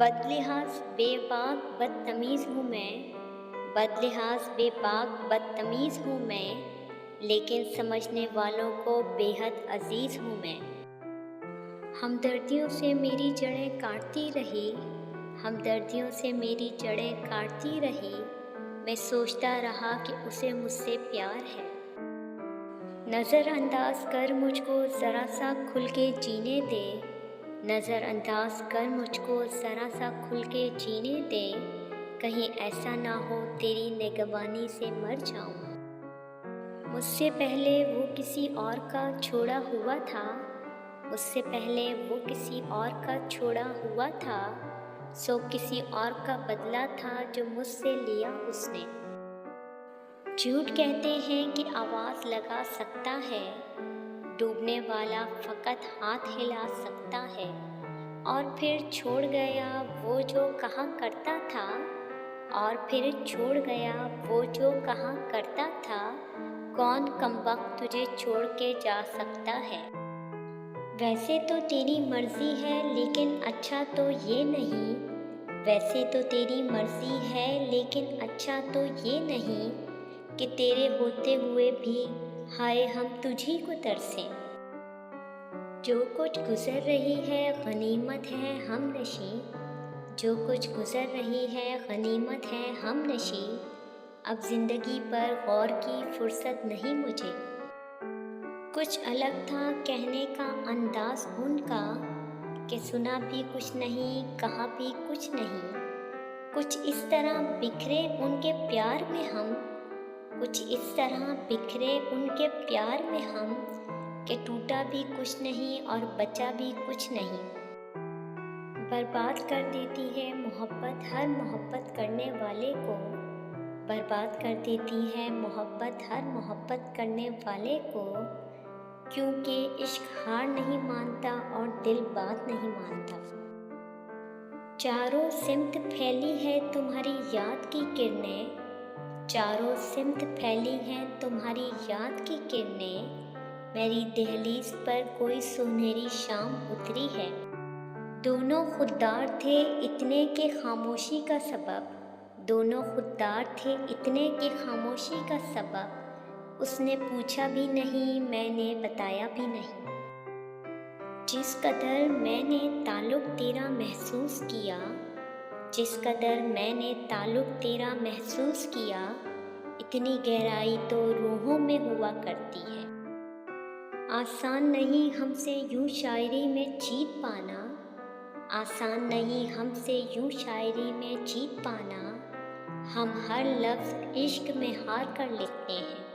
बदलिहाज बेबाक बदतमीज़ हूँ मैं, बदलिहाज बेबाक बदतमीज़ हूँ मैं, लेकिन समझने वालों को बेहद अजीज़ हूँ मैं। हमदर्दियों से मेरी जड़ें काटती रही, हमदर्दियों से मेरी जड़ें काटती रही, मैं सोचता रहा कि उसे मुझसे प्यार है। नज़रअंदाज कर मुझको ज़रा सा खुल के जीने दे, नज़रअंदाज कर मुझको ज़रा सा खुल के जीने दे, कहीं ऐसा ना हो तेरी निगहबानी से मर जाऊं। मुझसे पहले वो किसी और का छोड़ा हुआ था, मुझसे पहले वो किसी और का छोड़ा हुआ था, सो किसी और का बदला था जो मुझसे लिया उसने। झूठ कहते हैं कि आवाज़ लगा सकता है, डूबने वाला फ़कत हाथ हिला सकता है, और फिर छोड़ गया वो जो कहा करता था, और फिर छोड़ गया वो जो कहा करता था, कौन कमबख्त तुझे छोड़ के जा सकता है। वैसे तो तेरी मर्ज़ी है लेकिन अच्छा तो ये नहीं, वैसे तो तेरी मर्ज़ी है लेकिन अच्छा तो ये नहीं, कि तेरे होते हुए भी हाय हम तुझी को तरसें। जो कुछ गुज़र रही है गनीमत है हमनशी, जो कुछ गुज़र रही है गनीमत है हमनशी, अब ज़िंदगी पर गौर की फुर्सत नहीं मुझे। कुछ अलग था कहने का अंदाज़ उनका, कि सुना भी कुछ नहीं कहा भी कुछ नहीं, कुछ इस तरह बिखरे उनके प्यार में हम, कुछ इस तरह बिखरे उनके प्यार में हम, कि टूटा भी कुछ नहीं और बचा भी कुछ नहीं। बर्बाद कर देती है मोहब्बत हर मोहब्बत करने वाले को, बर्बाद कर देती है मोहब्बत हर मोहब्बत करने वाले को, क्योंकि इश्क हार नहीं मानता और दिल बात नहीं मानता। चारों सिमत फैली है तुम्हारी याद की किरणें, चारों सिमत फैली हैं तुम्हारी याद की किरणें, मेरी दहलीज पर कोई सुनहरी शाम उतरी है। दोनों खुददार थे इतने के खामोशी का सबब, दोनों खुददार थे इतने के खामोशी का सबब, उसने पूछा भी नहीं मैंने बताया भी नहीं। जिस कदर मैंने ताल्लुक़ तेरा महसूस किया, जिस कदर मैंने ताल्लुक़ तेरा महसूस किया, इतनी गहराई तो रूहों में हुआ करती है। आसान नहीं हमसे यूं शायरी में जीत पाना, आसान नहीं हमसे यूं शायरी में जीत पाना, हम हर लफ्ज़ इश्क में हार कर लिखते हैं।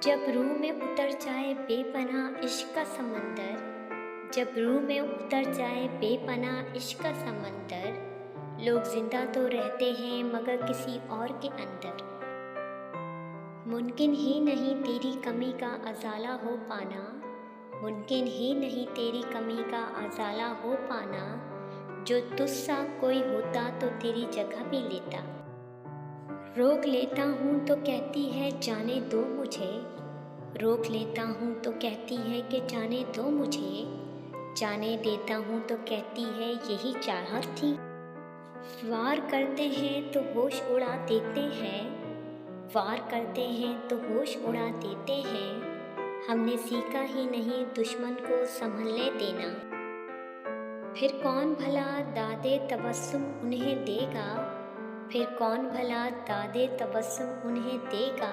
जब रूह में उतर जाए बेपनाह इश्क का समंदर, जब रूह में उतर जाए बेपनाह इश्क का समंदर, लोग जिंदा तो रहते हैं मगर किसी और के अंदर। मुमकिन ही नहीं तेरी कमी का अज़ाला हो पाना, मुमकिन ही नहीं तेरी कमी का अज़ाला हो पाना, जो तुझसा कोई होता तो तेरी जगह भी लेता। रोक लेता हूँ तो कहती है जाने दो मुझे, रोक लेता हूँ तो कहती है कि जाने दो मुझे, जाने देता हूँ तो कहती है यही चाहत थी। वार करते हैं तो होश उड़ा देते हैं, वार करते हैं तो होश उड़ा देते हैं, हमने सीखा ही नहीं दुश्मन को संभलने देना। फिर कौन भला दादे तबस्सुम उन्हें देगा, फिर कौन भला दादे तबस्सुम उन्हें देगा,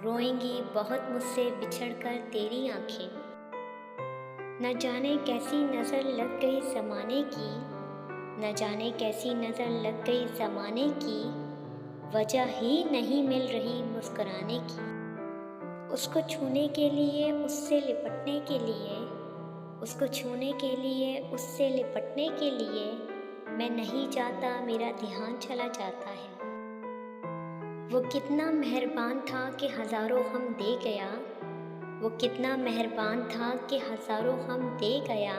रोएंगी बहुत मुझसे बिछड़कर तेरी आँखें। न जाने कैसी नज़र लग गई ज़माने की, न जाने कैसी नज़र लग गई ज़माने की, वजह ही नहीं मिल रही मुस्कुराने की। उसको छूने के लिए उससे लिपटने के लिए, उसको छूने के लिए उससे लिपटने के लिए, मैं नहीं जाता मेरा ध्यान चला जाता है। वो कितना मेहरबान था कि हज़ारों हम दे गया, वो कितना मेहरबान था कि हज़ारों हम दे गया,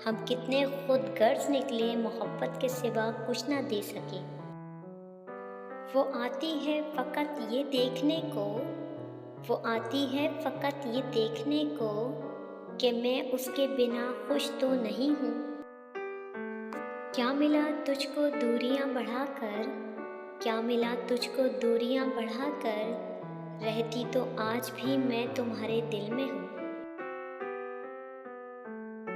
हम कितने खुद गर्ज निकले मोहब्बत के सिवा कुछ ना दे सके। वो आती है फ़कत ये देखने को, वो आती है फ़कत ये देखने को, कि मैं उसके बिना खुश तो नहीं हूँ। क्या मिला तुझको दूरियां बढ़ाकर, क्या मिला तुझको दूरियां बढ़ाकर, रहती तो आज भी मैं तुम्हारे दिल में हूँ।